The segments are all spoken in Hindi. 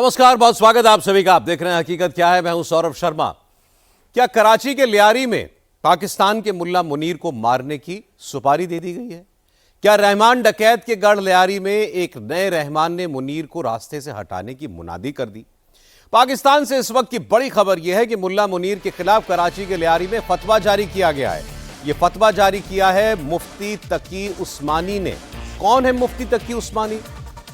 नमस्कार, बहुत स्वागत है आप सभी का। आप देख रहे हैं हकीकत क्या है। मैं हूं सौरभ शर्मा। क्या कराची के लियारी में पाकिस्तान के मुल्ला मुनीर को मारने की सुपारी दे दी गई है? क्या रहमान डकैत के गढ़ लियारी में एक नए रहमान ने मुनीर को रास्ते से हटाने की मुनादी कर दी? पाकिस्तान से इस वक्त की बड़ी खबर यह है कि मुल्ला मुनीर के खिलाफ कराची के लियारी में फतवा जारी किया गया है। यह फतवा जारी किया है मुफ्ती तकी उस्मानी ने। कौन है मुफ्ती तकी उस्मानी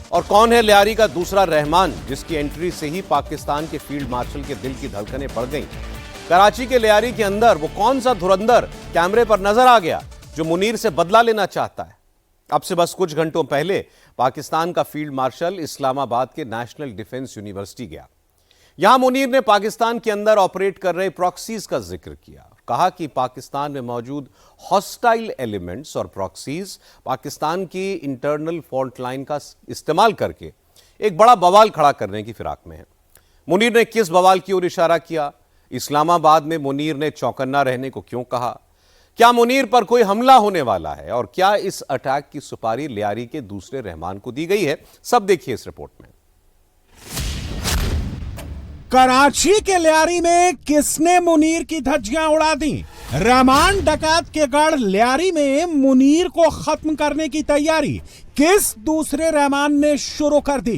और कौन है लियारी का दूसरा रहमान जिसकी एंट्री से ही पाकिस्तान के फील्ड मार्शल के दिल की धड़कनें बढ़ गईं? कराची के लियारी के अंदर वो कौन सा धुरंधर कैमरे पर नजर आ गया जो मुनीर से बदला लेना चाहता है? अब से बस कुछ घंटों पहले पाकिस्तान का फील्ड मार्शल इस्लामाबाद के नेशनल डिफेंस यूनिवर्सिटी गया। यहां मुनीर ने पाकिस्तान के अंदर ऑपरेट कर रहे प्रॉक्सीज का जिक्र किया। कहा कि पाकिस्तान में मौजूद हॉस्टाइल एलिमेंट्स और प्रॉक्सीज पाकिस्तान की इंटरनल फॉल्ट लाइन का इस्तेमाल करके एक बड़ा बवाल खड़ा करने की फिराक में है। मुनीर ने किस बवाल की ओर इशारा किया? इस्लामाबाद में मुनीर ने चौकन्ना रहने को क्यों कहा? क्या मुनीर पर कोई हमला होने वाला है? और क्या इस अटैक की सुपारी लियारी के दूसरे रहमान को दी गई है? सब देखिए इस रिपोर्ट में। कराची के लियारी में किसने मुनीर की धज्जियां उड़ा दी? रहमान डकैत के गढ़ लियारी में मुनीर को खत्म करने की तैयारी किस दूसरे रहमान ने शुरू कर दी?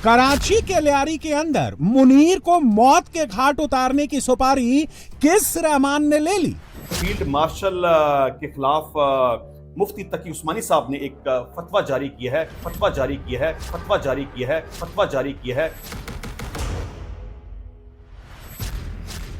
कराची के लियारी के अंदर मुनीर को मौत के घाट उतारने की सुपारी किस रहमान ने ले ली? फील्ड मार्शल के खिलाफ मुफ्ती तकी उस्मानी साहब ने एक फतवा जारी किया है, फतवा जारी किया है, फतवा जारी किया है, फतवा जारी किया है।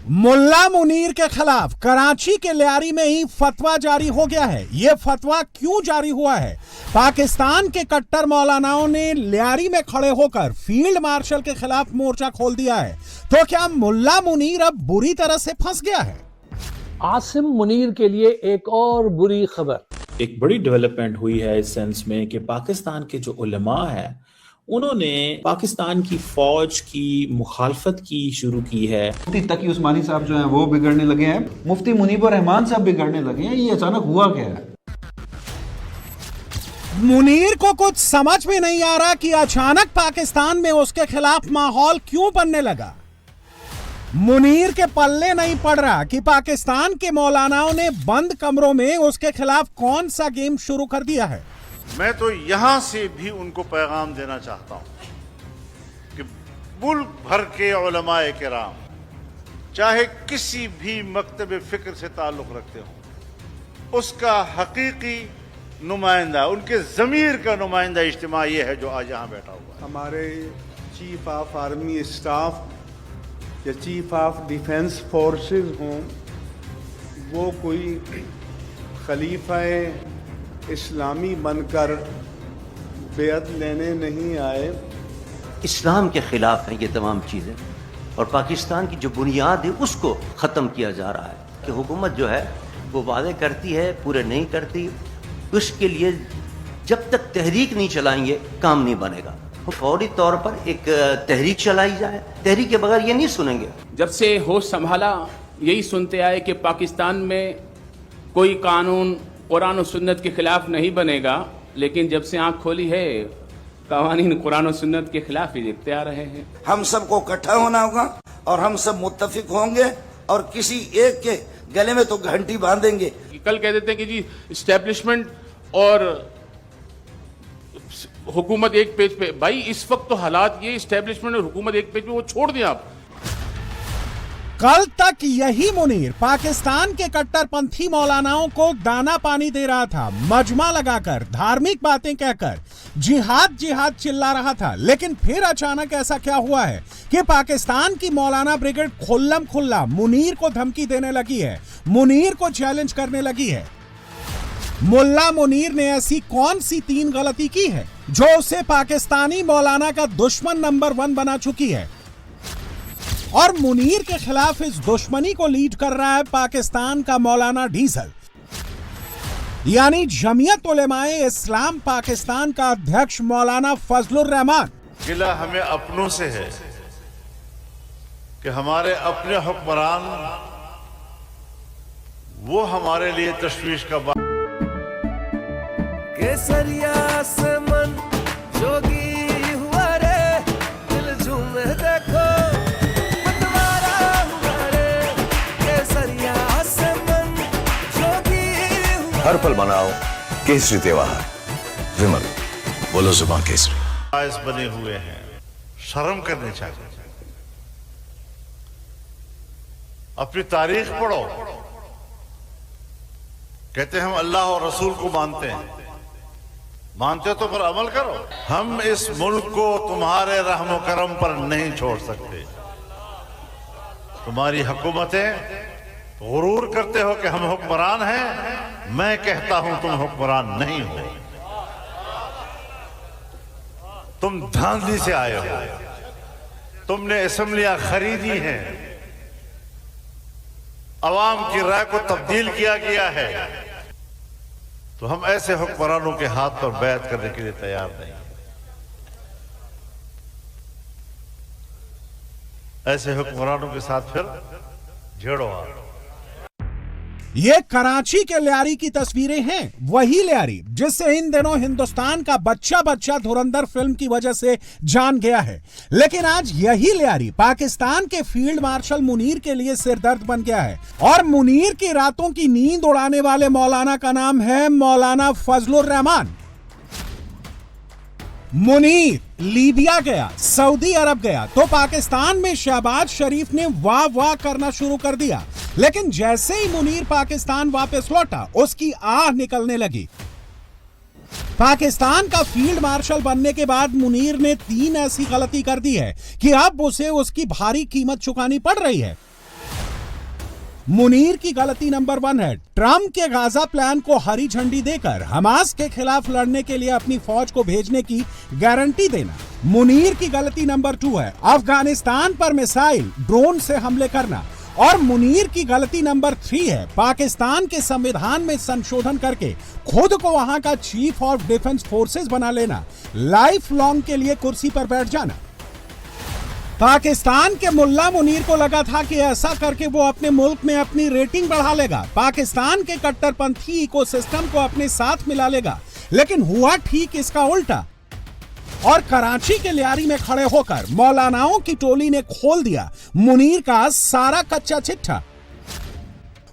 मुल्ला मुनीर के खिलाफ कराची के लियारी में ही फतवा जारी हो गया है। यह फतवा क्यों जारी हुआ है? पाकिस्तान के कट्टर मौलानाओं ने लियारी में खड़े होकर फील्ड मार्शल के खिलाफ मोर्चा खोल दिया है। तो क्या मुल्ला मुनीर अब बुरी तरह से फंस गया है? आसिम मुनीर के लिए एक और बुरी खबर। एक बड़ी डेवलपमेंट हुई है इस सेंस में कि पाकिस्तान के जो उलमा है उन्होंने पाकिस्तान की फौज की मुखालफत की शुरू की है। मुफ्ती तकी उस्मानी साहब जो हैं वो बिगड़ने लगे हैं, मुफ्ती मुनीब रहमान साहब बिगड़ने लगे हैं। ये अचानक हुआ क्या है? मुनीर को कुछ समझ में नहीं आ रहा कि अचानक पाकिस्तान में उसके खिलाफ माहौल क्यों बनने लगा। मुनीर के पल्ले नहीं पड़ रहा कि पाकिस्तान के मौलानाओं ने बंद कमरों में उसके खिलाफ कौन सा गेम शुरू कर दिया है। मैं तो यहां से भी उनको पैगाम देना चाहता हूं कि मुल्क भर के उलमाए किराम चाहे किसी भी मकतब फिक्र से ताल्लुक रखते हो, उसका हकीकी नुमाइंदा, उनके ज़मीर का नुमाइंदा इज्तिमा ये है जो आज यहाँ बैठा हुआ है। हमारे चीफ ऑफ आर्मी स्टाफ या चीफ ऑफ डिफेंस फोर्सेस हों, वो कोई खलीफा इस्लामी बनकर बेअत लेने नहीं आए। इस्लाम के खिलाफ है ये तमाम चीज़ें और पाकिस्तान की जो बुनियाद है उसको ख़त्म किया जा रहा है कि हुकूमत जो है वो वादे करती है, पूरे नहीं करती। उसके लिए जब तक तहरीक नहीं चलाएंगे काम नहीं बनेगा। फौरी तौर पर एक तहरीक चलाई जाए, तहरीक के बगैर ये नहीं सुनेंगे। जब से होश संभाला यही सुनते आए कि पाकिस्तान में कोई कानून कुरान और सुन्नत के खिलाफ नहीं बनेगा, लेकिन जब से आंख खोली है कवानीन कुरान और सुन्नत के खिलाफ ही देखते आ रहे हैं। हम सबको इकट्ठा होना होगा और हम सब मुत्तफिक होंगे और किसी एक के गले में तो घंटी बांधेंगे। कल कह देते हैं कि जी इस्टेब्लिशमेंट और हुकूमत एक पेज पे। भाई इस वक्त तो हालात ये इस्टेब्लिशमेंट और हुकूमत एक पेज पे, वो छोड़ दें आप। कल तक यही मुनीर पाकिस्तान के कट्टरपंथी मौलानाओं को दाना पानी दे रहा था, मजमा लगाकर, धार्मिक बातें कहकर जिहाद जिहाद चिल्ला रहा था। लेकिन फिर अचानक ऐसा क्या हुआ है कि पाकिस्तान की मौलाना ब्रिगेड खुल्लम खुल्ला मुनीर को धमकी देने लगी है, मुनीर को चैलेंज करने लगी है। मुल्ला मुनीर ने ऐसी कौन सी 3 गलती की है जो उसे पाकिस्तानी मौलाना का दुश्मन नंबर 1 बना चुकी है? और मुनीर के खिलाफ इस दुश्मनी को लीड कर रहा है पाकिस्तान का मौलाना डीजल, यानी जमीयत उलेमाए इस्लाम पाकिस्तान का अध्यक्ष मौलाना फजलुर रहमान। गिला हमें अपनों से है कि हमारे अपने हुक्मरान वो हमारे लिए तशवीश का बात। केसरिया से मन जोगी हुआ रे, दिल झूमे हर पल मनाओ केसरी त्योहार। विमल, बोलो जुबां केसरी। बायस बने हुए हैं, शर्म करनी चाहिए। अपनी तारीख पढ़ो। कहते हैं हम अल्लाह और रसूल को मानते हैं, मानते हो तो पर अमल करो। हम इस मुल्क को तुम्हारे रहम करम पर नहीं छोड़ सकते। तुम्हारी हुकूमतें गुरूर करते हो कि हम हुक्मरान हैं, मैं कहता हूं तुम हुक्मरान नहीं हो, तुम धांधली से आए हो, तुमने असेंबलियां खरीदी हैं, अवाम की राय को तब्दील किया गया है, तो हम ऐसे हुक्मरानों के हाथ पर बैत करने के लिए तैयार नहीं। ऐसे हुक्मरानों के साथ फिर झेड़ो आप। ये कराची के लियारी की तस्वीरें हैं, वही लियारी जिससे इन दिनों हिंदुस्तान का बच्चा बच्चा धुरंधर फिल्म की वजह से जान गया है। लेकिन आज यही लियारी पाकिस्तान के फील्ड मार्शल मुनीर के लिए सिरदर्द बन गया है। और मुनीर की रातों की नींद उड़ाने वाले मौलाना का नाम है मौलाना फजलुर रहमान। मुनीर लीबिया गया, सऊदी अरब गया, तो पाकिस्तान में शहबाज शरीफ ने वाह वाह करना शुरू कर दिया। लेकिन जैसे ही मुनीर पाकिस्तान वापस लौटा, उसकी आह निकलने लगी। पाकिस्तान का फील्ड मार्शल बनने के बाद मुनीर ने 3 ऐसी गलती कर दी है कि अब उसे उसकी भारी कीमत चुकानी पड़ रही है। मुनीर की गलती नंबर 1 है ट्रंप के गाजा प्लान को हरी झंडी देकर हमास के खिलाफ लड़ने के लिए अपनी फौज को भेजने की गारंटी देना। मुनीर की गलती नंबर 2 है अफगानिस्तान पर मिसाइल ड्रोन से हमले करना। और मुनीर की गलती नंबर 3 है पाकिस्तान के संविधान में संशोधन करके खुद को वहां का चीफ ऑफ डिफेंस फोर्सेस बना लेना, लाइफ लॉन्ग के लिए कुर्सी पर बैठ जाना। पाकिस्तान के मुल्ला मुनीर को लगा था कि ऐसा करके वो अपने मुल्क में अपनी रेटिंग बढ़ा लेगा, पाकिस्तान के कट्टरपंथी इकोसिस्टम को अपने साथ मिला लेगा। लेकिन हुआ ठीक इसका उल्टा। और कराची के लियारी में खड़े होकर मौलानाओं की टोली ने खोल दिया मुनीर का सारा कच्चा चिट्ठा।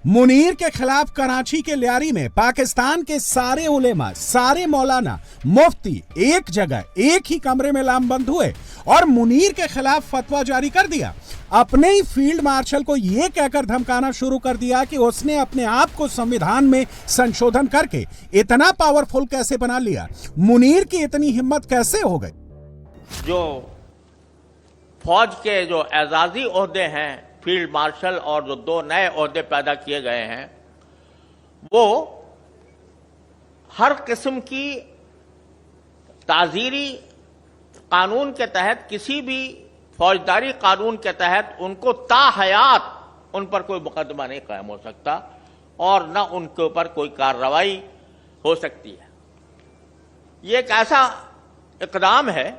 मुनीर के खिलाफ कराची के लियारी में पाकिस्तान के सारे उलेमा, सारे मौलाना, मुफ्ती एक जगह एक ही कमरे में लामबंद हुए और मुनीर के खिलाफ फतवा जारी कर दिया। अपने ही फील्ड मार्शल को यह कहकर धमकाना शुरू कर दिया कि उसने अपने आप को संविधान में संशोधन करके इतना पावरफुल कैसे बना लिया, मुनीर की इतनी हिम्मत कैसे हो गई। जो फौज के जो एजाजी ओहदे हैं फील्ड मार्शल और जो 2 नए ओहदे पैदा किए गए हैं, वो हर किस्म की ताजीरी कानून के तहत, किसी भी फौजदारी कानून के तहत उनको ताहयात उन पर कोई मुकदमा नहीं कायम हो सकता और न उनके ऊपर कोई कार्रवाई हो सकती है। ये एक ऐसा इकदाम है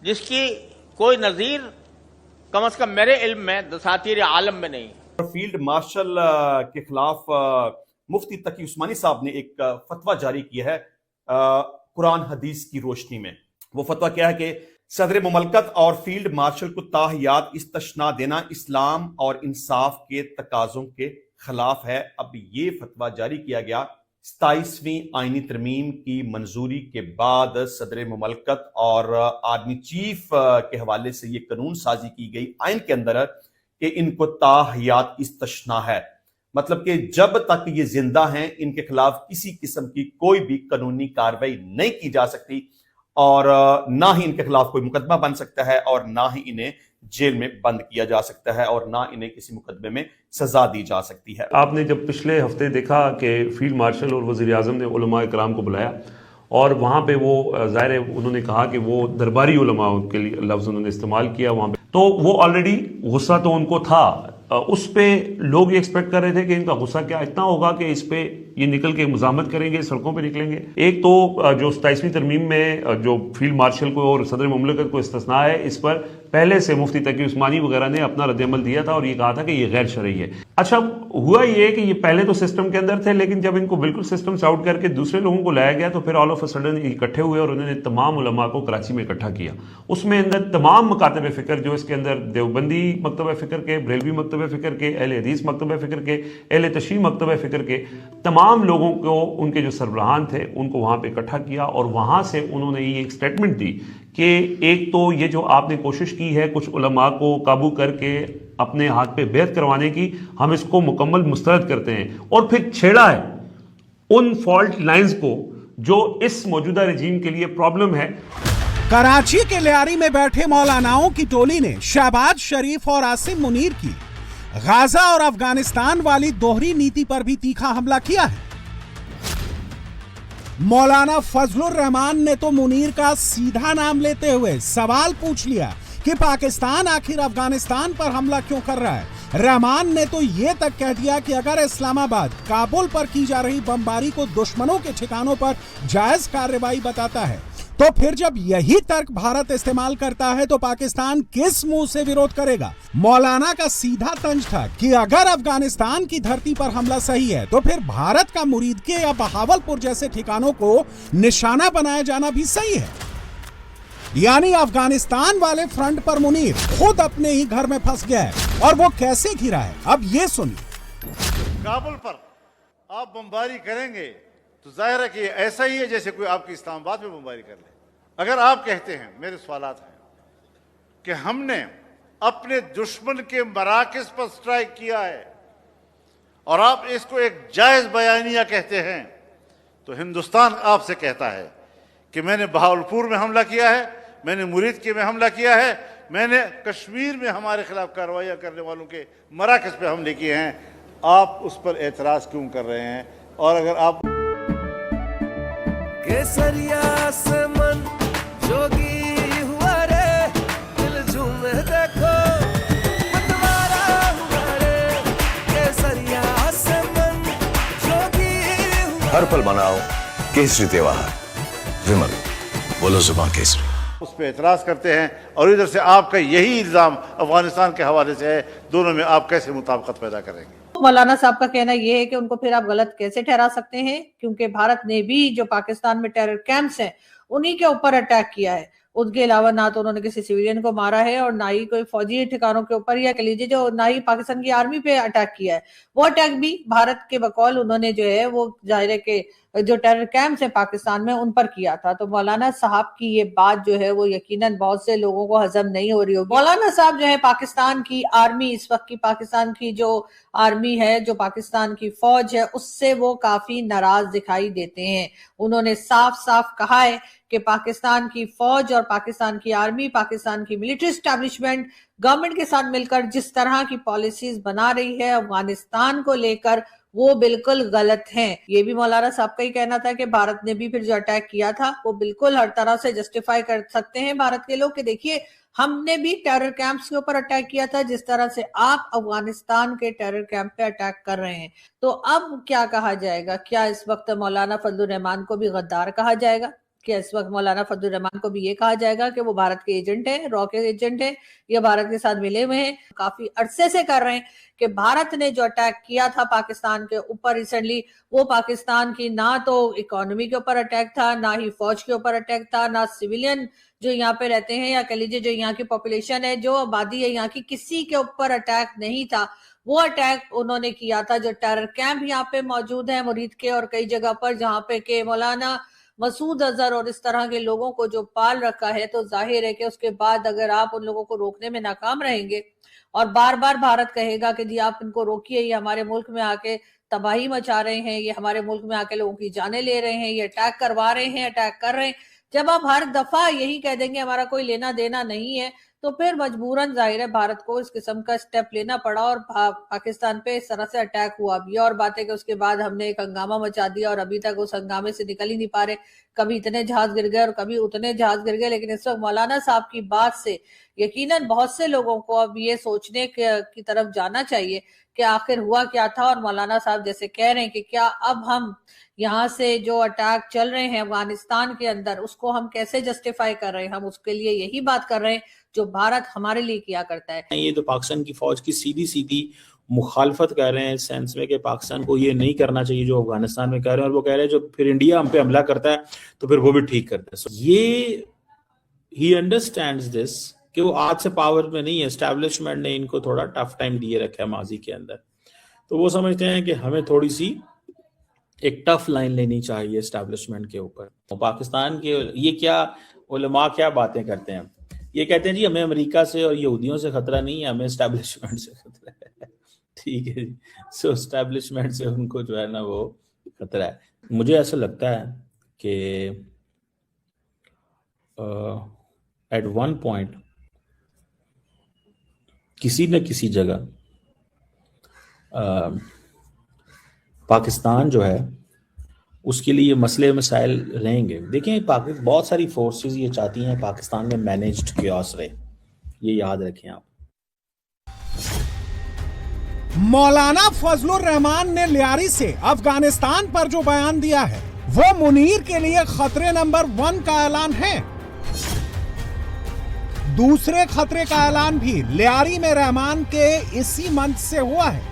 जिसकी कोई नज़ीर कम से कम मेरे इल्म में दसातीर आलम में नहीं है। फील्ड मार्शल के खिलाफ मुफ्ती तकी उस्मानी साहब ने एक फतवा जारी किया है कुरान हदीस की रोशनी में। वो फतवा क्या है कि सदर मुमलकत और फील्ड मार्शल को ताहियात इस्तशना देना इस्लाम और इंसाफ के तकाजों के खिलाफ है। अब ये फतवा जारी किया गया 27वीं आईनी तरमीम की मंजूरी के बाद सदर मुमलकत और आर्मी चीफ के हवाले से ये कानून साजी की गई आइन के अंदर कि इनको ताहियात इस्तशना है, मतलब कि जब तक ये जिंदा हैं इनके खिलाफ किसी किस्म की कोई भी कानूनी कार्रवाई नहीं की जा सकती और ना ही इनके खिलाफ कोई मुकदमा बन सकता है और ना ही इन्हें जेल में बंद किया जा सकता है और ना इन्हें किसी मुकदमे में सजा दी जा सकती है। आपने जब पिछले हफ्ते देखा कि फील्ड मार्शल और वज़ीर आज़म ने उलमा इकराम को बुलाया और वहाँ पे वो ज़ाहिर है उन्होंने कहा कि वो दरबारी उलमा के लिए लफ्ज़ उन्होंने इस्तेमाल किया वहाँ पे, तो वो ऑलरेडी गुस्सा तो उनको था, उस पे लोग ये एक्सपेक्ट कर रहे थे कि इनका गुस्सा क्या इतना होगा कि इस पे ये निकल के मुजामत करेंगे, सड़कों पे निकलेंगे। एक तो जो 27वीं तरमीम में जो फील्ड मार्शल को और सदर मुमलकत को इस्तिस्ना है, इस पर पहले से मुफ्ती तकी उस्मानी वगैरह ने अपना रद्द-ए-अमल दिया था और ये कहा था कि ये गैर शरई है। अच्छा, हुआ ये कि ये पहले तो सिस्टम के अंदर थे, लेकिन जब इनको बिल्कुल सिस्टम से आउट करके दूसरे लोगों को लाया गया तो फिर ऑल ऑफ अ सडन इकट्ठे हुए और उन्होंने तमाम उलमा को कराची में इकट्ठा किया। उसमें अंदर तमाम मकातब फ़िक्र जो इसके अंदर देवबंदी मकतब फ़िक्र के, बरेलवी मकतब फ़िक्र के, अहले हदीस मकतब फ़िक्र के, अहले तशरीह मकतब फ़िक्र के तमाम लोगों को, उनके जो सरबराहान थे उनको वहाँ पर इकट्ठा किया और वहाँ से उन्होंने ये एक स्टेटमेंट दी कि एक तो ये जो आपने कोशिश की है कुछ उलमा को काबू करके अपने हाथ पे बैत करवाने की, हम इसको मुकम्मल मुस्तरद करते हैं, और फिर छेड़ा है उन फॉल्ट लाइंस को जो इस मौजूदा रजीम के लिए प्रॉब्लम है। कराची के लियारी में बैठे मौलानाओं की टोली ने शहबाज शरीफ और आसिम मुनीर की गाजा और अफगानिस्तान वाली दोहरी नीति पर भी तीखा हमला किया है। मौलाना फजलुर रहमान ने तो मुनीर का सीधा नाम लेते हुए सवाल पूछ लिया कि पाकिस्तान आखिर अफगानिस्तान पर हमला क्यों कर रहा है। रहमान ने तो ये तक कह दिया कि अगर इस्लामाबाद काबुल पर की जा रही बमबारी को दुश्मनों के ठिकानों पर जायज कार्रवाई बताता है, तो फिर जब यही तर्क भारत इस्तेमाल करता है तो पाकिस्तान किस मुंह से विरोध करेगा। मौलाना का सीधा तंज था कि अगर अफगानिस्तान की धरती पर हमला सही है तो फिर भारत का मुरीदके या बहावलपुर जैसे ठिकानों को निशाना बनाया जाना भी सही है। यानी अफगानिस्तान वाले फ्रंट पर मुनीर खुद अपने ही घर में फंस गया है, और वो कैसे घिरा है अब ये सुनिए। काबुल पर आप बमबारी करेंगे तो जाहिर है कि ऐसा ही है जैसे कोई आपकी इस्लामाबाद में बमबारी कर ले। अगर आप कहते हैं, मेरे सवालात हैं कि हमने अपने दुश्मन के मराकज़ पर स्ट्राइक किया है और आप इसको एक जायज बयानिया कहते हैं, तो हिंदुस्तान आपसे कहता है कि मैंने बहावलपुर में हमला किया है, मैंने मुरीदके में हमला किया है, मैंने कश्मीर में हमारे खिलाफ कार्रवाइयाँ करने वालों के मराकज़ पे हमले किए हैं। आप उस पर एतराज़ क्यों कर रहे हैं? और अगर आप केसरिया से मन जोगी हुआ रे, दिल झूमे देखो मतवारा हुआ रे, केसरिया से मन जोगी हुआ। हर पल मनाओ केसरी त्योहार, विमल बोलो जुबान केसरी। उस पर एतराज़ करते हैं और इधर से आपका यही इल्ज़ाम अफगानिस्तान के हवाले से है। दोनों में आप कैसे मुताबिकत पैदा करेंगे? मौलाना साहब का कहना यह है कि उनको फिर आप गलत कैसे ठहरा सकते हैं, क्योंकि भारत ने भी जो पाकिस्तान में टेरर कैंप्स हैं उन्हीं के ऊपर अटैक किया है। उसके अलावा ना तो उन्होंने किसी सिविलियन को मारा है और ना ही कोई फौजी ठिकानों के ऊपर, या कह लीजिए जो ना ही पाकिस्तान की आर्मी पे अटैक किया है। वो अटैक भी भारत के बकौल उन्होंने जो है वो जाहिर है कि जो टेरर कैंप्स है पाकिस्तान में उन पर किया था। तो मौलाना साहब की ये बात जो है वो यकीनन बहुत से लोगों को हजम नहीं हो रही होगी। मौलाना साहब जो है पाकिस्तान की आर्मी, इस वक्त की पाकिस्तान की जो आर्मी है, जो पाकिस्तान की फौज है, उससे वो काफी नाराज दिखाई देते हैं। उन्होंने साफ साफ कहा है कि पाकिस्तान की फौज और पाकिस्तान की आर्मी, पाकिस्तान की मिलिट्री एस्टैब्लिशमेंट गवर्नमेंट के साथ मिलकर जिस तरह की पॉलिसीज बना रही है अफगानिस्तान को लेकर, वो बिल्कुल गलत हैं। ये भी मौलाना साहब का ही कहना था कि भारत ने भी फिर जो अटैक किया था वो बिल्कुल हर तरह से जस्टिफाई कर सकते हैं भारत के लोग कि देखिए हमने भी टेरर कैंप्स के ऊपर अटैक किया था जिस तरह से आप अफगानिस्तान के टेरर कैंप पे अटैक कर रहे हैं। तो अब क्या कहा जाएगा? क्या इस वक्त मौलाना फजलुर रहमान को भी गद्दार कहा जाएगा? क्या इस वक्त मौलाना फजलुर रहमान को भी ये कहा जाएगा कि वो भारत के एजेंट हैं, रॉ के एजेंट हैं, या भारत के साथ मिले हुए हैं? काफी अरसे से कर रहे हैं कि भारत ने जो अटैक किया था पाकिस्तान के ऊपर रिसेंटली, वो पाकिस्तान की ना तो इकोनॉमी के ऊपर अटैक था, ना ही फौज के ऊपर अटैक था, ना सिविलियन जो यहाँ पे रहते हैं या कह लीजिए जो यहाँ की पॉपुलेशन है, जो आबादी है यहाँ की, किसी के ऊपर अटैक नहीं था। वो अटैक उन्होंने किया था जो टेरर कैंप यहाँ पे मौजूद है मुरीदके और कई जगह पर, जहाँ पे के मौलाना मसूद अजहर और इस तरह के लोगों को जो पाल रखा है। तो जाहिर है कि उसके बाद अगर आप उन लोगों को रोकने में नाकाम रहेंगे और बार बार भारत कहेगा कि जी आप इनको रोकिए, ये हमारे मुल्क में आके तबाही मचा रहे हैं, ये हमारे मुल्क में आके लोगों की जानें ले रहे हैं, ये अटैक करवा रहे हैं, अटैक कर रहे हैं, जब आप हर दफा यही कह देंगे हमारा कोई लेना देना नहीं है, तो फिर मजबूरन जाहिर है भारत को इस किस्म का स्टेप लेना पड़ा और पाकिस्तान पे इस तरह से अटैक हुआ भी। और बात है कि उसके बाद हमने एक हंगामा मचा दिया और अभी तक उस हंगामे से निकल ही नहीं पा रहे। कभी इतने जहाज गिर गए और कभी उतने जहाज गिर गए। लेकिन इस वक्त मौलाना साहब की बात से यकीनन बहुत से लोगों को अब ये सोचने की तरफ जाना चाहिए कि आखिर हुआ क्या था। और मौलाना साहब जैसे कह रहे हैं कि क्या अब हम यहाँ से जो अटैक चल रहे हैं अफगानिस्तान के अंदर उसको हम कैसे जस्टिफाई कर रहे हैं, हम उसके लिए यही बात कर रहे हैं जो भारत हमारे लिए किया करता है। ये तो पाकिस्तान की फौज की सीधी सीधी मुखालफत कर रहे हैं इस सेंस में कि पाकिस्तान को ये नहीं करना चाहिए जो अफगानिस्तान में कर रहे हैं, और वो कह रहे हैं जो फिर इंडिया हम पे हमला करता है तो फिर वो भी ठीक करता है। ये ही अंडरस्टैंड्स दिस कि वो आज से पावर में नहीं है, एस्टैब्लिशमेंट ने इनको थोड़ा टफ टाइम दिए रखा है माजी के अंदर, तो वो समझते हैं कि हमें थोड़ी सी एक टफ लाइन लेनी चाहिए एस्टैब्लिशमेंट के ऊपर। तो पाकिस्तान के ये क्या उलमा क्या बातें करते हैं, ये कहते हैं जी हमें अमेरिका से और यहूदियों से खतरा नहीं है, हमें एस्टैब्लिशमेंट से खतरा है। ठीक है जी, सो एस्टैब्लिशमेंट से उनको जो है ना वो खतरा है। मुझे ऐसा लगता है कि एट वन पॉइंट किसी न किसी जगह पाकिस्तान जो है उसके लिए मसले मसाइल रहेंगे। देखें बहुत सारी फोर्सेस ये चाहती हैं पाकिस्तान में मैनेज्ड chaos रहे, ये याद रखें आप। मौलाना फजलुर रहमान ने लियारी से अफगानिस्तान पर जो बयान दिया है वो मुनीर के लिए खतरे नंबर 1 का ऐलान है। दूसरे खतरे का ऐलान भी लियारी में रहमान के इसी मंच से हुआ है,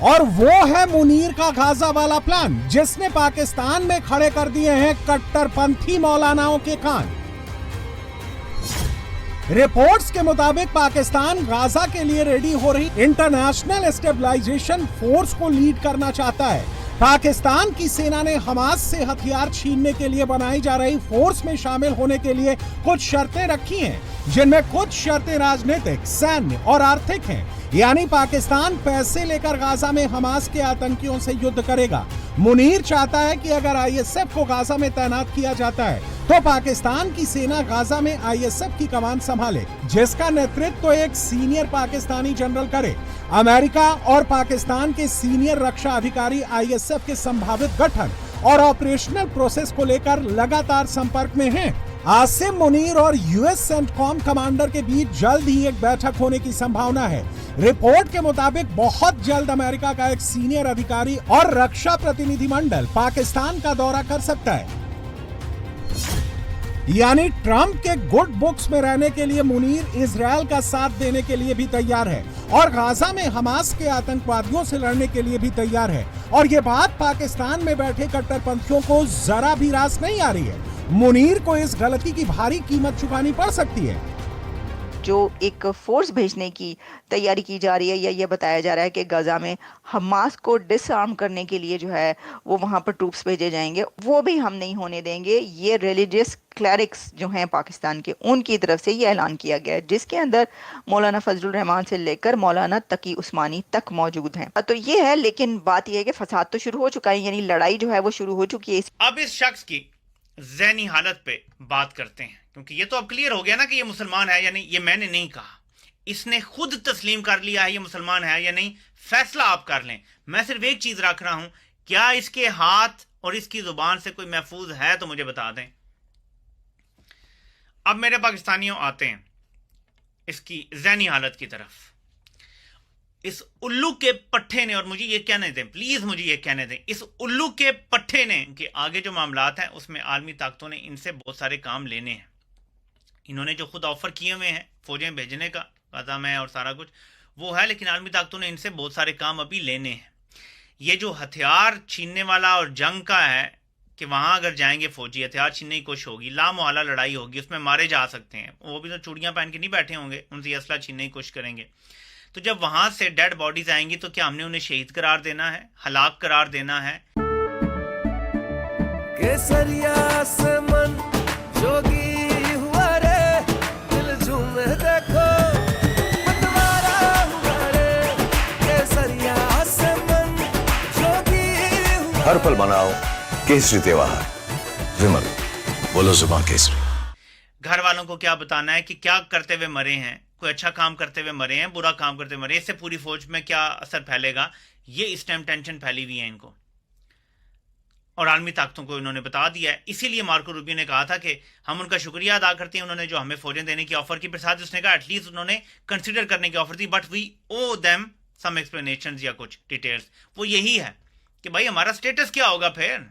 और वो है मुनीर का गाजा वाला प्लान जिसने पाकिस्तान में खड़े कर दिए हैं कट्टरपंथी मौलानाओं के कान। रिपोर्ट्स के मुताबिक पाकिस्तान गाजा के लिए रेडी हो रही इंटरनेशनल स्टेबलाइजेशन फोर्स को लीड करना चाहता है। पाकिस्तान की सेना ने हमास से हथियार छीनने के लिए बनाई जा रही फोर्स में शामिल होने के लिए कुछ शर्तें रखी हैं, जिनमें कुछ शर्तें राजनीतिक, सैन्य और आर्थिक हैं। यानी पाकिस्तान पैसे लेकर गाजा में हमास के आतंकियों से युद्ध करेगा। मुनीर चाहता है कि अगर आईएसएफ को गाजा में तैनात किया जाता है तो पाकिस्तान की सेना गाजा में आईएसएफ की कमान संभाले, जिसका नेतृत्व एक सीनियर पाकिस्तानी जनरल करे। अमेरिका और पाकिस्तान के सीनियर रक्षा अधिकारी आईएसएफ के संभावित गठन और ऑपरेशनल प्रोसेस को लेकर लगातार संपर्क में हैं। आसिम मुनीर और यूएस सेंटकॉम कमांडर के बीच जल्द ही एक बैठक होने की संभावना है। रिपोर्ट के मुताबिक बहुत जल्द अमेरिका का एक सीनियर अधिकारी और रक्षा प्रतिनिधिमंडल पाकिस्तान का दौरा कर सकता है। यानी ट्रंप के गुड बुक्स में रहने के लिए मुनीर इजरायल का साथ देने के लिए भी तैयार है और गाजा में हमास के आतंकवादियों से लड़ने के लिए भी तैयार है। और ये बात पाकिस्तान में बैठे कट्टरपंथियों को जरा भी रास नहीं आ रही है। मुनीर को इस गलती की भारी कीमत चुकानी पड़ सकती है। जो एक फोर्स भेजने की तैयारी की जा रही है या ये बताया जा रहा है कि गाजा में हमास को डिसआर्म करने के लिए जो है वो वहाँ पर ट्रूप्स भेजे जाएंगे, वो भी हम नहीं होने देंगे। ये रिलीजियस क्लरिक्स जो हैं पाकिस्तान के, उनकी तरफ से ये ऐलान किया गया है, जिसके अंदर मौलाना फजलुर रहमान से लेकर मौलाना तकी उस्मानी तक मौजूद हैं। तो ये है, लेकिन बात यह है कि फसाद तो शुरू हो चुका है, यानी लड़ाई जो है वो शुरू हो चुकी है। अब इस शख्स की ज़हनी हालत पे बात करते हैं, क्योंकि ये तो अब क्लियर हो गया ना कि ये मुसलमान है या नहीं। ये मैंने नहीं कहा, इसने खुद तस्लीम कर लिया है ये मुसलमान है या नहीं। फैसला आप कर लें। मैं सिर्फ एक चीज रख रहा हूं, क्या इसके हाथ और इसकी जुबान से कोई महफूज है तो मुझे बता दें। अब मेरे पाकिस्तानियों आते हैं इसकी ज़हनी हालत की तरफ। इस उल्लू के पट्टे ने, और मुझे ये कहने दें प्लीज, मुझे ये कहने दें, इस उल्लू के पट्टे ने कि आगे जो मामलात हैं उसमें आलमी ताकतों ने इनसे बहुत सारे काम लेने हैं। इन्होंने जो खुद ऑफर किए हुए हैं फौजें भेजने का, गाजा में और सारा कुछ वो है, लेकिन आलमी ताकतों ने इनसे बहुत सारे काम अभी लेने हैं। ये जो हथियार छीनने वाला और जंग का है कि वहां अगर जाएंगे फौजी, हथियार छीनने की कोशिश होगी, लामोहल्ला लड़ाई होगी, उसमें मारे जा सकते हैं। वो भी तो चूड़ियां पहन के नहीं बैठे होंगे, उनसे असला छीनने की कोशिश करेंगे। तो जब वहां से डेड बॉडीज आएंगी तो क्या हमने उन्हें शहीद करार देना है, हलाक करार देना है? केसरिया से मन जोगी हुआ रे, दिल झूमे देखो मतवारा हुआ रे। केसरिया से मन जोगी हुआ। हर पल मनाओ केसरी त्योहार। विमल, बोलो जुबान केसरी। घर वालों को क्या बताना है कि क्या करते हुए मरे हैं, कोई अच्छा काम करते हुए मरे हैं, बुरा काम करते हुए मरे, इससे पूरी फौज में क्या असर फैलेगा। ये इस टाइम टेंशन फैली हुई है इनको। और आलमी ताकतों को इन्होंने बता दिया है। इसीलिए मार्को रूबियो ने कहा था कि हम उनका शुक्रिया अदा करते हैं, उन्होंने जो हमें फौजें देने की ऑफर की। फिर साथ उसने कहा एटलीस्ट उन्होंने कंसिडर करने की ऑफर दी, but we owe them some explanations या कुछ डिटेल्स। वो यही है कि भाई हमारा स्टेटस क्या होगा, फिर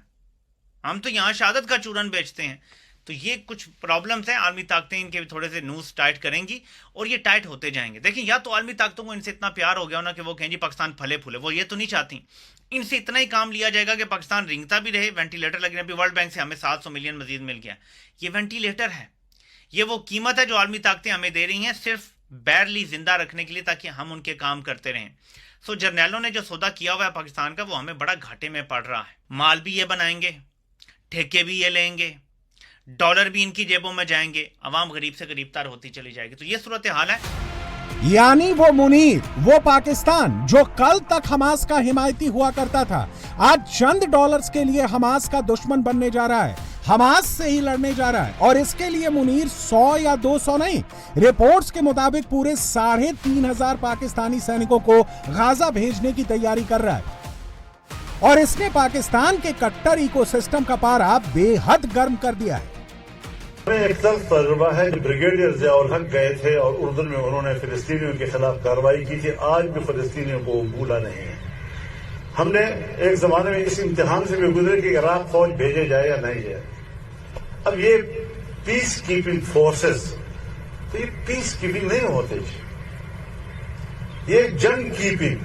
हम तो यहाँ शहादत का चूरन बेचते हैं। तो ये कुछ प्रॉब्लम्स हैं। आलमी ताकतें इनके भी थोड़े से नूज टाइट करेंगी और ये टाइट होते जाएंगे। देखिए, या तो आलमी ताकतों को इनसे इतना प्यार हो गया हो ना कि वो कहें जी पाकिस्तान फले फूले, वो ये तो नहीं चाहती। इनसे इतना ही काम लिया जाएगा कि पाकिस्तान रिंगता भी रहे, वेंटिलेटर लगे। अभी वर्ल्ड बैंक से हमें 700 मिलियन मजीद मिल गया। ये वेंटिलेटर है, ये वो कीमत है जो आलमी ताकतें हमें दे रही हैं सिर्फ बैरली जिंदा रखने के लिए, ताकि हम उनके काम करते रहें। सो जर्नैलों ने जो सौदा किया हुआ है पाकिस्तान का, वो हमें बड़ा घाटे में पड़ रहा है। माल भी ये बनाएंगे, ठेके भी ये लेंगे, डॉलर भी इनकी जेबों में जाएंगे, अवाम गरीब से गरीब तर होती चली जाएगी। तो ये सूरत हाल है। यानी वो मुनीर, वो पाकिस्तान जो कल तक हमास का हिमायती हुआ करता था, आज चंद डॉलर्स के लिए हमास का दुश्मन बनने जा रहा है, हमास से ही लड़ने जा रहा है। और इसके लिए मुनीर 100 या 200 नहीं, रिपोर्ट्स के मुताबिक पूरे 3,500 पाकिस्तानी सैनिकों को गाजा भेजने की तैयारी कर रहा है। और इसने पाकिस्तान के कट्टर इकोसिस्टम का पारा बेहद गर्म कर दिया है। एक तरफ तजुर्बा है कि ब्रिगेडियर ज़ियाउल हक गए थे और उर्दू में उन्होंने फिलिस्तीनियों के खिलाफ कार्रवाई की थी। आज भी फिलिस्तीनियों को भूला नहीं है। हमने एक जमाने में इस इम्तिहान से भी गुजरे कि इराक फौज भेजे जाए या नहीं जाए। अब ये पीस कीपिंग फोर्सेस, तो ये पीस कीपिंग नहीं होते, ये जंग कीपिंग,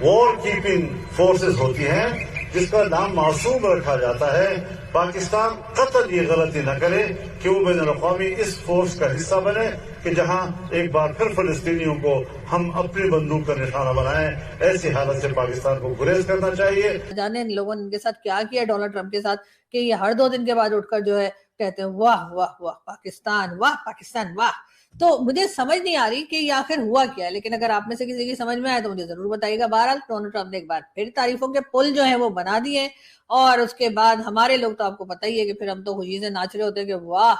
वॉर कीपिंग फोर्सेस होती हैं, जिसका नाम मासूम रखा जाता है। पाकिस्तान कतई ये गलती न करे कि वो बैनुल-अक़वामी इस फोर्स का हिस्सा बने कि जहां एक बार फिर फिलिस्तीनियों को हम अपनी बंदूक का निशाना बनाएं। ऐसी हालत से पाकिस्तान को गुरेज करना चाहिए। जाने इन लोगों ने इनके साथ क्या किया डोनाल्ड ट्रंप के साथ कि ये हर 2 दिन के बाद उठकर जो है कहते हैं वाह वाह वाह पाकिस्तान, वाह पाकिस्तान, वाह। तो मुझे समझ नहीं आ रही कि ये आखिर हुआ क्या है, लेकिन अगर आप में से किसी की समझ में आए तो मुझे जरूर बताइएगा। बहरहाल डोनाल्ड ट्रंप ने एक बार फिर तारीफों के पुल जो है वो बना दिए, और उसके बाद हमारे लोग तो आपको पता ही है कि फिर हम तो खुशी से नाच रहे होते हैं कि वाह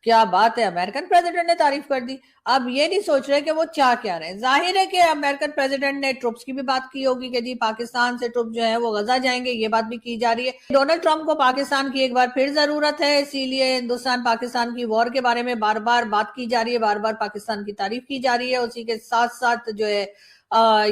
क्या बात है, अमेरिकन प्रेसिडेंट ने तारीफ कर दी। अब ये नहीं सोच रहे कि वो चाह क्या रहे। जाहिर है कि अमेरिकन प्रेसिडेंट ने ट्रुप्स की भी बात की होगी कि जी पाकिस्तान से ट्रुप जो है वो गजा जाएंगे, ये बात भी की जा रही है। डोनाल्ड ट्रंप को पाकिस्तान की एक बार फिर जरूरत है, इसीलिए हिंदुस्तान पाकिस्तान की वॉर के बारे में बार बार बात की जा रही है, बार बार पाकिस्तान की तारीफ की जा रही है। उसी के साथ साथ जो है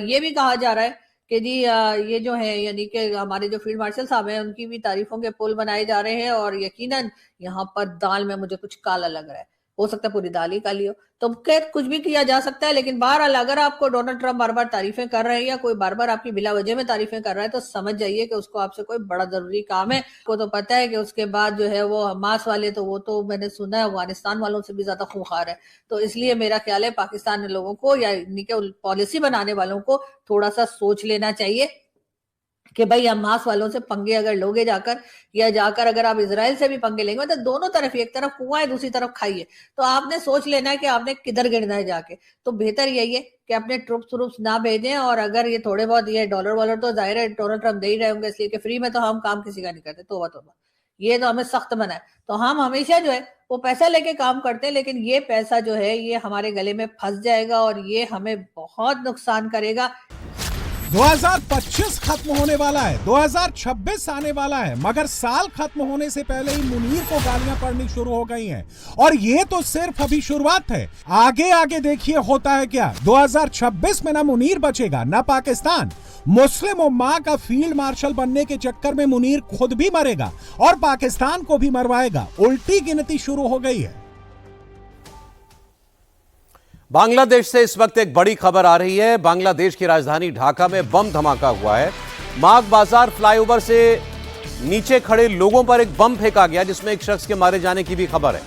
ये भी कहा जा रहा है कि जी ये जो है यानी कि हमारे जो फील्ड मार्शल साहब हैं उनकी भी तारीफों के पुल बनाए जा रहे हैं। और यकीनन यहाँ पर दाल में मुझे कुछ काला लग रहा है, हो सकता है पूरी दाल ही काली हो। तो खैर कुछ भी किया जा सकता है, लेकिन बहरहाल अगर आपको डोनाल्ड ट्रंप बार बार तारीफें कर रहे हैं या कोई बार बार आपकी बिला वजह में तारीफें कर रहा है, तो समझ जाइए कि उसको आपसे कोई बड़ा जरूरी काम है। को तो पता है कि उसके बाद जो है वो हमास वाले, तो वो तो मैंने सुना है अफगानिस्तान वालों से भी ज्यादा खूंखार है। तो इसलिए मेरा ख्याल है पाकिस्तान में लोगों को या पॉलिसी बनाने वालों को थोड़ा सा सोच लेना चाहिए कि भाई हमास वालों से पंगे अगर लोगे जाकर, या जाकर अगर आप इजराइल से भी पंगे लेंगे, तो दोनों तरफ, एक तरफ कुआं है दूसरी तरफ खाई है, तो आपने सोच लेना है कि आपने किधर गिरना है जाके। तो बेहतर यही है कि अपने ट्रुप्स ना भेजें। और अगर ये थोड़े बहुत ये डॉलर वॉलर तो जाहिर है डोनाल्ड ट्रंप दे ही रहे होंगे, इसलिए कि फ्री में तो हम काम किसी का नहीं करते, तौबा तौबा, ये तो हमें सख्त मना है। तो हम हमेशा जो है वो पैसा लेके काम करते हैं, लेकिन ये पैसा जो है ये हमारे गले में फंस जाएगा और ये हमें बहुत नुकसान करेगा। 2025 खत्म होने वाला है, 2026 आने वाला है, मगर साल खत्म होने से पहले ही मुनीर को गालियां पड़नी शुरू हो गई हैं। और ये तो सिर्फ अभी शुरुआत है, आगे आगे देखिए होता है क्या। 2026 में ना मुनीर बचेगा ना पाकिस्तान। मुस्लिम उम्मा का फील्ड मार्शल बनने के चक्कर में मुनीर खुद भी मरेगा और पाकिस्तान को भी मरवाएगा। उल्टी गिनती शुरू हो गई है। बांग्लादेश से इस वक्त एक बड़ी खबर आ रही है। बांग्लादेश की राजधानी ढाका में बम धमाका हुआ है। माग बाजार फ्लाईओवर से नीचे खड़े लोगों पर एक बम फेंका गया, जिसमें एक शख्स के मारे जाने की भी खबर है।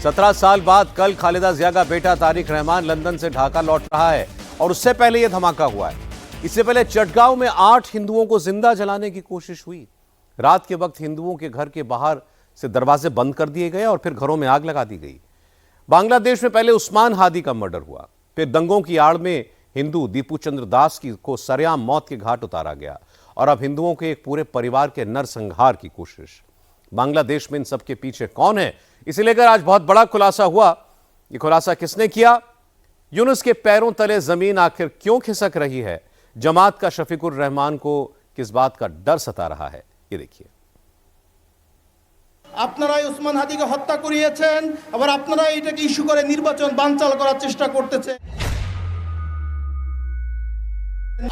17 साल बाद कल खालिदा जिया का बेटा तारिक रहमान लंदन से ढाका लौट रहा है और उससे पहले यह धमाका हुआ है। इससे पहले चटगांव में 8 हिंदुओं को जिंदा जलाने की कोशिश हुई। रात के वक्त हिंदुओं के घर के बाहर से दरवाजे बंद कर दिए गए और फिर घरों में आग लगा दी गई। बांग्लादेश में पहले उस्मान हादी का मर्डर हुआ, फिर दंगों की आड़ में हिंदू दीपू चंद्र दास को सरेआम मौत के घाट उतारा गया और अब हिंदुओं के एक पूरे परिवार के नरसंहार की कोशिश। बांग्लादेश में इन सब के पीछे कौन है, इसे लेकर आज बहुत बड़ा खुलासा हुआ। ये खुलासा किसने किया? यूनुस के पैरों तले जमीन आखिर क्यों खिसक रही है? जमात का शफीकुर रहमान को किस बात का डर सता रहा है, ये देखिए। আপনারাই ওসমান হাদিকে হত্যা করিয়েছেন, আবার আপনারাই এটাকে ইস্যু করে নির্বাচন বানচাল করার চেষ্টা করতেছে।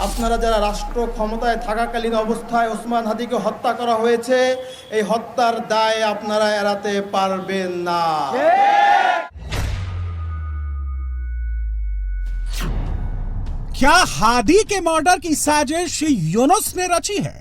আপনারা যারা রাষ্ট্র ক্ষমতায় থাকাকালীন অবস্থায় ওসমান হাদিকে হত্যা করা হয়েছে, এই হত্যার দায় আপনারা এড়াতে পারবেন না। क्या हादी के मर्डर की साजिश यूनुस ने रची है?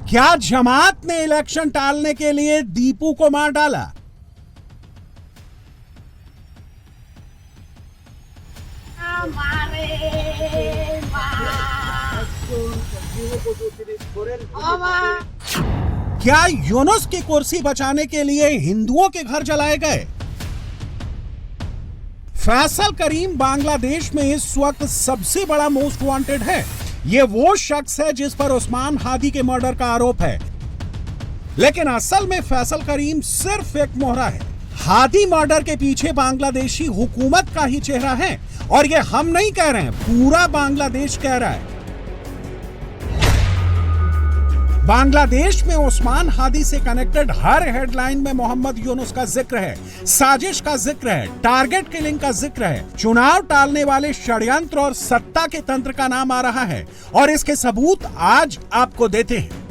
क्या जमात ने इलेक्शन टालने के लिए दीपू को मार डाला? क्या यूनुस की कुर्सी बचाने के लिए हिंदुओं के घर जलाए गए? फैसल करीम बांग्लादेश में इस वक्त सबसे बड़ा मोस्ट वांटेड है। ये वो शख्स है जिस पर उस्मान हादी के मर्डर का आरोप है, लेकिन असल में फैसल करीम सिर्फ एक मोहरा है। हादी मर्डर के पीछे बांग्लादेशी हुकूमत का ही चेहरा है, और ये हम नहीं कह रहे हैं, पूरा बांग्लादेश कह रहा है। बांग्लादेश में उस्मान हादी से कनेक्टेड हर हेडलाइन में मोहम्मद यूनुस का जिक्र है, साजिश का जिक्र है, टारगेट किलिंग का जिक्र है, चुनाव टालने वाले षड्यंत्र और सत्ता के तंत्र का नाम आ रहा है, और इसके सबूत आज आपको देते हैं।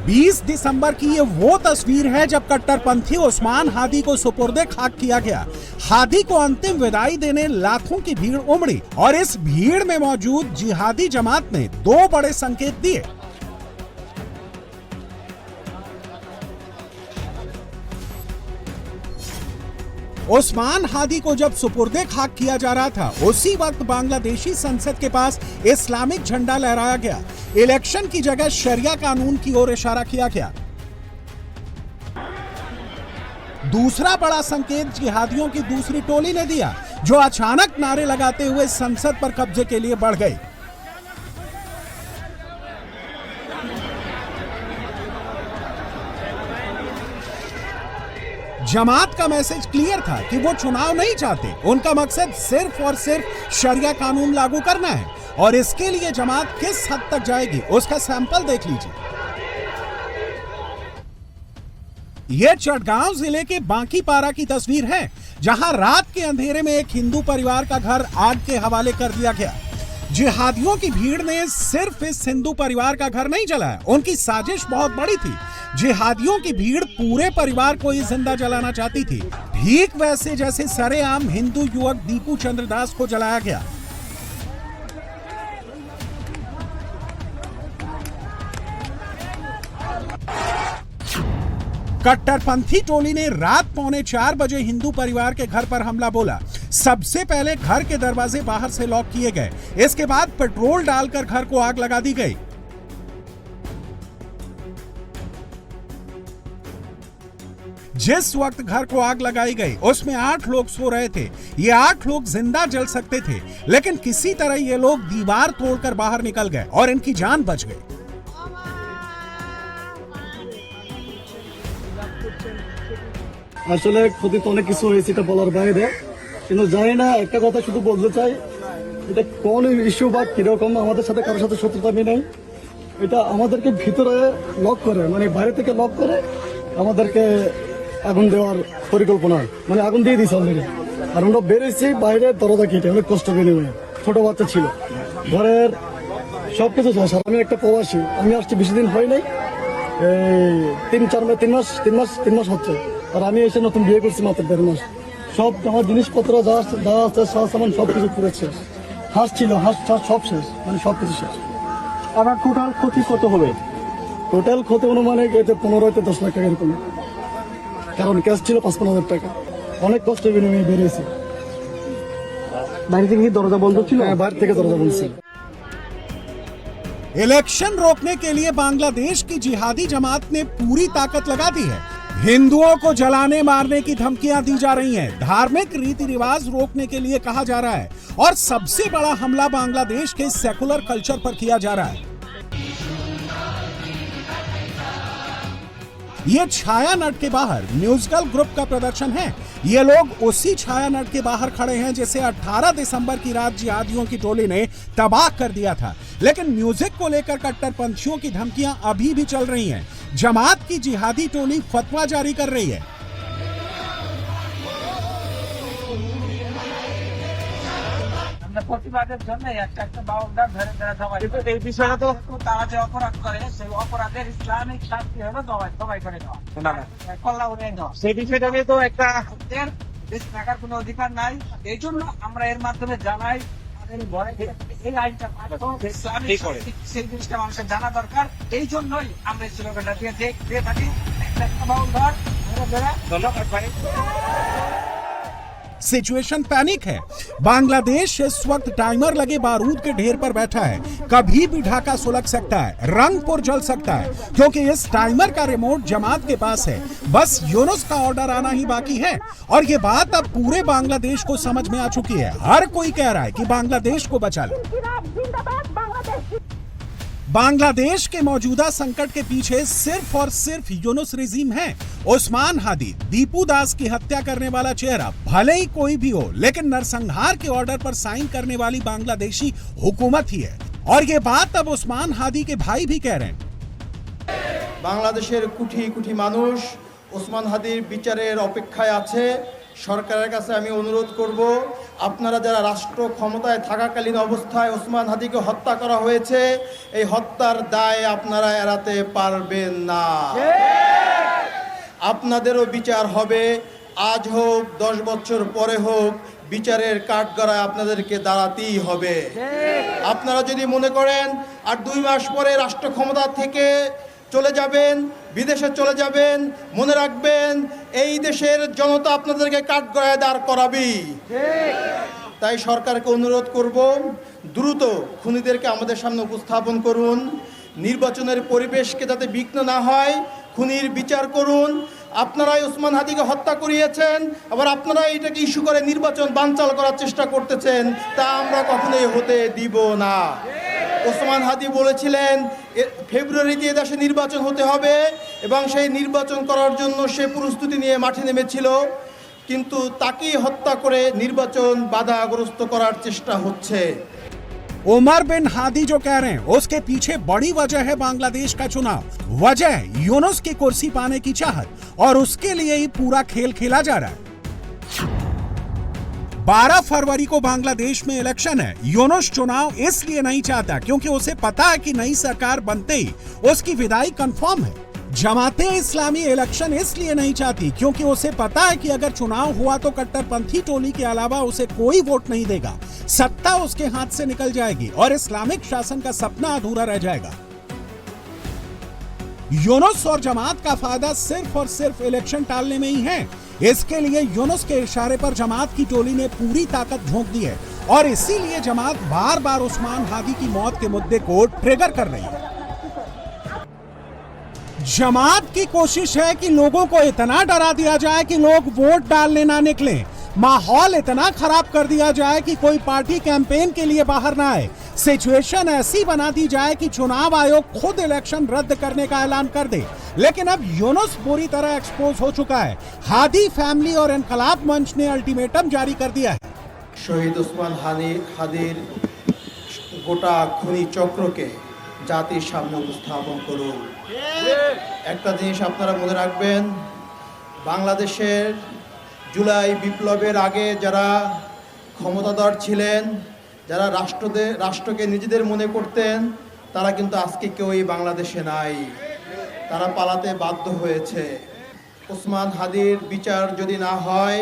20 दिसंबर की ये वो तस्वीर है जब कट्टरपंथी उस्मान हादी को सुपुर्दे खाक किया गया। हादी को अंतिम विदाई देने लाखों की भीड़ उमड़ी, और इस भीड़ में मौजूद जिहादी जमात ने 2 बड़े संकेत दिए। उस्मान हादी को जब सुपुर्दे खाक किया जा रहा था, उसी वक्त बांग्लादेशी संसद के पास इस्लामिक झंडा लहराया गया। इलेक्शन की जगह शरिया कानून की ओर इशारा किया गया। दूसरा बड़ा संकेत जिहादियों की दूसरी टोली ने दिया, जो अचानक नारे लगाते हुए संसद पर कब्जे के लिए बढ़ गई। जमात का मैसेज क्लियर था कि वो चुनाव नहीं चाहते, उनका मकसद सिर्फ और सिर्फ शरिया कानून लागू करना है, और इसके लिए जमात किस हद तक जाएगी उसका सैंपल देख लीजिए। यह चटगांव जिले के बांकीपारा की तस्वीर है, जहां रात के अंधेरे में एक हिंदू परिवार का घर आग के हवाले कर दिया गया। जिहादियों की भीड़ ने सिर्फ इस हिंदू परिवार का घर नहीं जलाया, उनकी साजिश बहुत बड़ी थी। जिहादियों की भीड़ पूरे परिवार को ही जिंदा जलाना चाहती थी, ठीक वैसे जैसे सरेआम हिंदू युवक दीपू चंद्र दास को जलाया गया। कट्टरपंथी टोली ने रात 3:45 बजे हिंदू परिवार के घर पर हमला बोला। सबसे पहले घर के दरवाजे बाहर से लॉक किए गए, इसके बाद पेट्रोल डालकर घर को आग लगा दी गई। जिस वक्त घर को आग लगाई गई, उसमें 8 लोग सो रहे थे। ये 8 लोग जिंदा जल सकते थे, लेकिन किसी तरह ये लोग दीवार तोड़कर बाहर निकल गए और इनकी जान बच गई। আসলে ক্ষতি তো অনেক কিছু হয়েছে, এটা বলার বাইরে, কিন্তু জানি না, একটা কথা শুধু বলতে চাই, এটা কোন ইস্যু বা কিরকম, আমাদের সাথে কারোর সাথে শত্রুতা নেই। এটা আমাদেরকে ভিতরে লক করে, মানে বাইরে থেকে লক করে আমাদেরকে আগুন দেওয়ার পরিকল্পনা, মানে আগুন দিয়ে দিয়েছে অলরেডি। আর আমরা বেরিয়েছি বাইরে দরজা কেটে, অনেক কষ্ট বিনিময়ে, ছোট বাচ্চা ছিল, ঘরের সবকিছু শেষ। আর আমি একটা প্রবাসী, আমি আসছি বেশি দিন হয় নাই, এই 3 মাস হচ্ছে। আর আমি এসে নতুন বিয়ে করছি মাত্র 1.5 মাস। সব আমার জিনিসপত্র যা আছে সামান সবকিছু পুরো শেষ। হাঁস ছিল, হাঁস সব শেষ, মানে সবকিছু শেষ। আমার টোটাল ক্ষতি কত হবে? টোটাল ক্ষতি অনুমানে 15-10 লাখ টাকা এরকম, কারণ ক্যাশ ছিল 55,000 টাকা। অনেক কষ্ট বিনিময়ে বেরিয়েছি। বাইরে থেকে দরজা বন্ধ ছিল? হ্যাঁ, বাইরে থেকে দরজা বন্ধ ছিল। इलेक्शन रोकने के लिए बांग्लादेश की जिहादी जमात ने पूरी ताकत लगा दी है। हिंदुओं को जलाने मारने की धमकियां दी जा रही हैं, धार्मिक रीति रिवाज रोकने के लिए कहा जा रहा है और सबसे बड़ा हमला बांग्लादेश के सेकुलर कल्चर पर किया जा रहा है। ये छाया नट के बाहर म्यूजिकल ग्रुप का प्रदर्शन है। ये लोग उसी छाया नट के बाहर खड़े हैं जिसे 18 दिसंबर की रात जिहादियों की टोली ने तबाह कर दिया था। लेकिन म्यूजिक को लेकर कट्टरपंथियों की धमकियां अभी भी चल रही हैं। जमात की जिहादी टोली फतवा जारी कर रही है। প্রতিবাদের জন্য একটা বাউন্ডার ধরে ধরে সবাই এই বিষয়টা তো তারা যে অপরাধ করে সেই অপরাধের ইসলামিক শাস্তি হলো সবাই করে দেওয়া কল্লা উড়িয়ে দেওয়া সেই বিষয়টাকে তো একটা দেশ থাকার কোনো অধিকার নাই। এই জন্য আমরা এর মাধ্যমে জানাই এই আইনটা ইসলামিক সেই জিনিসটা মানুষের জানা দরকার। এই জন্যই আমরা এই স্লোগানটা দিয়ে থাকি একটা বাউন্ডার ধরে ধরে ধন্যবাদ ভাই। सिचुएशन पैनिक है। बांग्लादेश इस वक्त टाइमर लगे बारूद के ढेर पर बैठा है। कभी भी ढाका सुलग सकता है, रंगपुर जल सकता है, क्योंकि इस टाइमर का रिमोट जमात के पास है। बस यूनुस का ऑर्डर आना ही बाकी है और ये बात अब पूरे बांग्लादेश को समझ में आ चुकी है। हर कोई कह रहा है कि बांग्लादेश को बचा लो। बांग्लादेश के मौजूदा संकट के पीछे सिर्फ और सिर्फ यूनुस रिजीम है। उस्मान हादी, दीपू दास की हत्या करने वाला चेहरा भले ही कोई भी हो, लेकिन नरसंहार के ऑर्डर पर साइन करने वाली बांग्लादेशी हुकूमत ही है। और ये बात अब उस्मान हादी के भाई भी कह रहे हैं। बांग्लादेशेर कुठी कुठी मानुष उस्मान हादिर বিচারের অপেক্ষায় আছে। সরকারের কাছে আমি অনুরোধ করব, আপনারা যারা রাষ্ট্র ক্ষমতায় থাকাকালীন অবস্থায় ওসমান হাদিকে হত্যা করা হয়েছে, এই হত্যার দায় আপনারা এড়াতে পারবেন না। আপনাদেরও বিচার হবে, আজ হোক 10 বছর পরে হোক, বিচারের কাঠগড়ায় আপনাদেরকে দাঁড়াতেই হবে। আপনারা যদি মনে করেন আর 2 মাস পরে রাষ্ট্র ক্ষমতা থেকে চলে যাবেন, বিদেশে চলে যাবেন, মনে রাখবেন এই দেশের জনতা আপনাদেরকে কাঠগড়ায় দাঁড় করাবে। তাই সরকারকে অনুরোধ করব, দ্রুত খুনিদেরকে আমাদের সামনে উপস্থাপন করুন। নির্বাচনের পরিবেশকে যাতে বিঘ্ন না হয়, খুনির বিচার করুন। আপনারাই ওসমান হাদিকে হত্যা করিয়েছেন, আবার আপনারা এটাকে ইস্যু করে নির্বাচন বানচাল করার চেষ্টা করতেছেন, তা আমরা কখনোই হতে দিব না। ওসমান হাদি বলেছিলেন ফেব্রুয়ারিতে দেশে নির্বাচন হতে হবে এবং সেই নির্বাচন করার জন্য সে প্রস্তুতি নিয়ে মাঠে নেমেছিল, কিন্তু তাকেই হত্যা করে নির্বাচন বাধাগ্রস্ত করার চেষ্টা হচ্ছে। उमर बिन हादी जो कह रहे हैं उसके पीछे बड़ी वजह है बांग्लादेश का चुनाव। वजह यूनुस की कुर्सी पाने की चाहत और उसके लिए ही पूरा खेल खेला जा रहा है। 12 फरवरी को बांग्लादेश में इलेक्शन है। यूनुस चुनाव इसलिए नहीं चाहता क्योंकि उसे पता है कि नई सरकार बनते ही उसकी विदाई कंफर्म है। जमाते इस्लामी इलेक्शन इसलिए नहीं चाहती क्योंकि उसे पता है कि अगर चुनाव हुआ तो कट्टरपंथी टोली के अलावा उसे कोई वोट नहीं देगा, सत्ता उसके हाथ से निकल जाएगी और इस्लामिक शासन का सपना अधूरा रह जाएगा। यूनुस और जमात का फायदा सिर्फ और सिर्फ इलेक्शन टालने में ही है। इसके लिए यूनुस के इशारे पर जमात की टोली ने पूरी ताकत झोंक दी है और इसीलिए जमात बार बार उस्मान हादी की मौत के मुद्दे को ट्रिगर कर रही है। जमात की कोशिश है कि लोगों को इतना डरा दिया जाए कि लोग वोट डालने ना निकलें, माहौल इतना खराब कर दिया जाए कि कोई पार्टी कैंपेन के लिए बाहर ना आए, सिचुएशन ऐसी बना दी जाए कि चुनाव आयोग खुद इलेक्शन रद्द करने का ऐलान कर दे। लेकिन अब यूनुस बुरी तरह एक्सपोज हो चुका है। हादी फैमिली और इनकलाब मंच ने अल्टीमेटम जारी कर दिया है। শহীদ ওসমান হাদির গোটা খুনি চক্রকে জাতির সামনে উপস্থাপন করুন। একটা জিনিস আপনারা মনে রাখবেন, বাংলাদেশের জুলাই বিপ্লবের আগে যারা ক্ষমতাধর ছিলেন, যারা রাষ্ট্রকে নিজেদের মনে করতেন, তারা কিন্তু আজকে কেউই বাংলাদেশে নাই, তারা পালাতে বাধ্য হয়েছে। ওসমান হাদির বিচার যদি না হয়,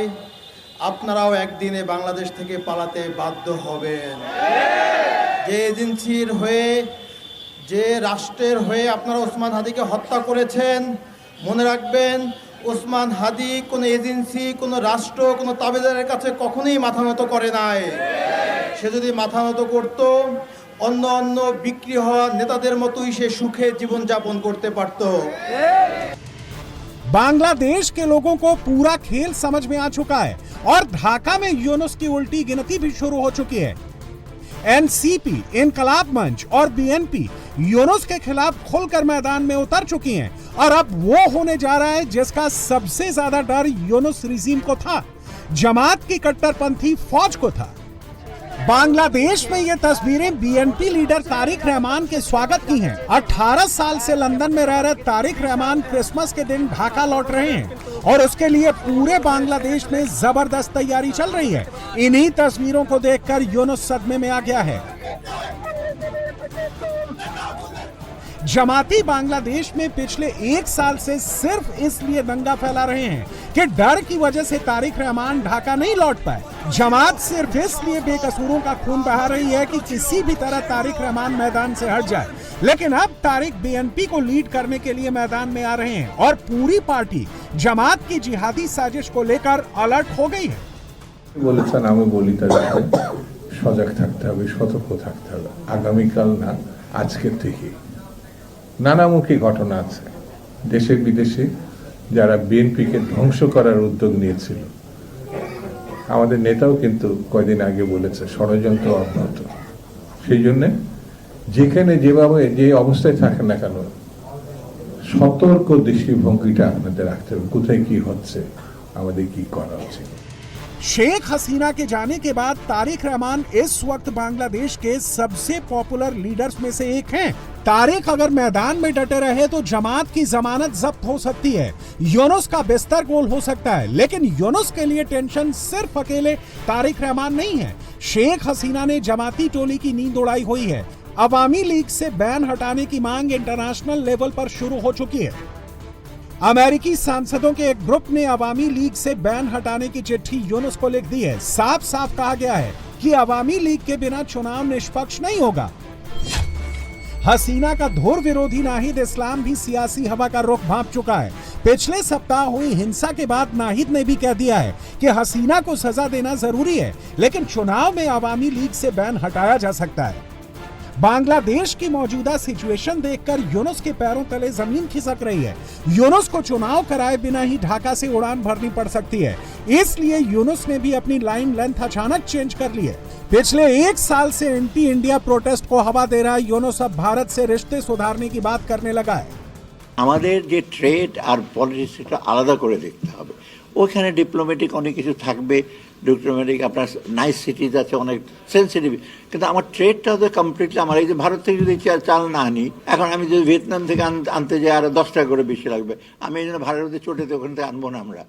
আপনারাও একদিনে বাংলাদেশ থেকে পালাতে বাধ্য হবেন। যে এজেন্সির হয়ে, যে রাষ্ট্রের হয়ে আপনারা ওসমান হাদিকে হত্যা করেছেন, মনে রাখবেন ওসমান হাদি কোনো এজেন্সি, কোনো রাষ্ট্র, কোনো তাবেদারের কাছে কখনোই মাথা নত করে নাই। সে যদি মাথা নত করত, অন্য বিক্রি হওয়া নেতাদের মতোই সে সুখে জীবনযাপন করতে পারত। बांग्लादेश के लोगों को पूरा खेल समझ में आ चुका है और ढाका में यूनुस की उल्टी गिनती भी शुरू हो चुकी है। एनसीपी, इनकलाब मंच और बीएनपी यूनुस के खिलाफ खुलकर मैदान में उतर चुकी हैं और अब वो होने जा रहा है जिसका सबसे ज्यादा डर यूनुस रिजीम को था, जमात की कट्टरपंथी फौज को था। बांग्लादेश में ये तस्वीरें बीएनपी लीडर तारिक रहमान के स्वागत की हैं। 18 साल से लंदन में रह रहे तारिक रहमान क्रिसमस के दिन ढाका लौट रहे हैं और उसके लिए पूरे बांग्लादेश में जबरदस्त तैयारी चल रही है। इन्हीं तस्वीरों को देखकर यूनुस सदमे में आ गया है। जमाती बांग्लादेश में पिछले 1 साल से सिर्फ इसलिए दंगा फैला रहे हैं कि डर की वजह से तारिक रहमान ढाका नहीं लौट पाए। जमात सिर्फ इसलिए बेकसूरों का खून बहा रही है कि किसी भी तरह तारिक रहमान मैदान से हट जाए, लेकिन अब तारिक बीएनपी को लीड करने के लिए मैदान में आ रहे हैं और पूरी पार्टी जमात की जिहादी साजिश को लेकर अलर्ट हो गई है। বলেছেন আমি বলি তাদেরকে সজাগ থাকতে হবে, সতর্ক থাকতে হবে। আগামীকাল না আজকের থেকেই নানামুখী ঘটনা আছে। দেশে বিদেশে যারা বিএনপিকে ধ্বংস করার উদ্যোগ নিয়েছিল, আমাদের নেতাও কিন্তু কয়েকদিন আগে বলেছে ষড়যন্ত্র অব্যাহত। সেই জন্য যেখানে যেভাবে যে অবস্থায় থাকেন না কেন সতর্ক দৃষ্টিভঙ্গিটা আপনাদের রাখতে হবে, কোথায় কি হচ্ছে, আমাদের কি করা উচিত। शेख हसीना के जाने के बाद तारिक रहमान इस वक्त बांग्लादेश के सबसे पॉपुलर लीडर्स में से एक हैं। तारिक अगर मैदान में डटे रहे तो जमात की जमानत जब्त हो सकती है, यूनुस का बिस्तर गोल हो सकता है। लेकिन यूनुस के लिए टेंशन सिर्फ अकेले तारिक रहमान नहीं है। शेख हसीना ने जमाती टोली की नींद उड़ाई हुई है। अवामी लीग से बैन हटाने की मांग इंटरनेशनल लेवल पर शुरू हो चुकी है। अमेरिकी सांसदों के एक ग्रुप ने अवामी लीग से बैन हटाने की चिट्ठी यूनुस को लिख दी है। साफ साफ कहा गया है कि अवामी लीग के बिना चुनाव निष्पक्ष नहीं होगा। हसीना का धुर विरोधी नाहिद इस्लाम भी सियासी हवा का रुख भांप चुका है। पिछले सप्ताह हुई हिंसा के बाद नाहिद ने भी कह दिया है कि हसीना को सजा देना जरूरी है, लेकिन चुनाव में अवामी लीग से बैन हटाया जा सकता है। बांग्लादेश की मौजूदा सिचुएशन देखकर यूनुस के पैरों तले जमीन खिसक रही है। यूनुस को चुनाव कराए बिना ही ढाका से उड़ान भरनी पड़ सकती है, इसलिए यूनुस ने भी अपनी लाइन लेंथ अचानक चेंज कर ली है। पिछले 1 साल से एंटी इंडिया प्रोटेस्ट को हवा दे रहा यूनुस अब भारत से रिश्ते सुधारने की बात करने लगा है। আমাদের যে ট্রেড আর পলিটিক্সটা আলাদা করে দেখতে হবে। ওখানে ডিপ্লোম্যাটিক অনেক কিছু থাকবে, ডিপ্লোম্যাটিক আপনার নাইস সিটিজ আছে, অনেক সেন্সিটিভ, কিন্তু আমার ট্রেডটা তো কমপ্লিটলি আমার এই যে ভারত থেকে যদি চাল না আনি, এখন আমি যদি ভিয়েতনাম থেকে আনতে যাই আরো 10 টাকা করে বেশি লাগবে, আমি এই জন্য ভারতের চোটেতে ওখান থেকে আনবো না আমরা।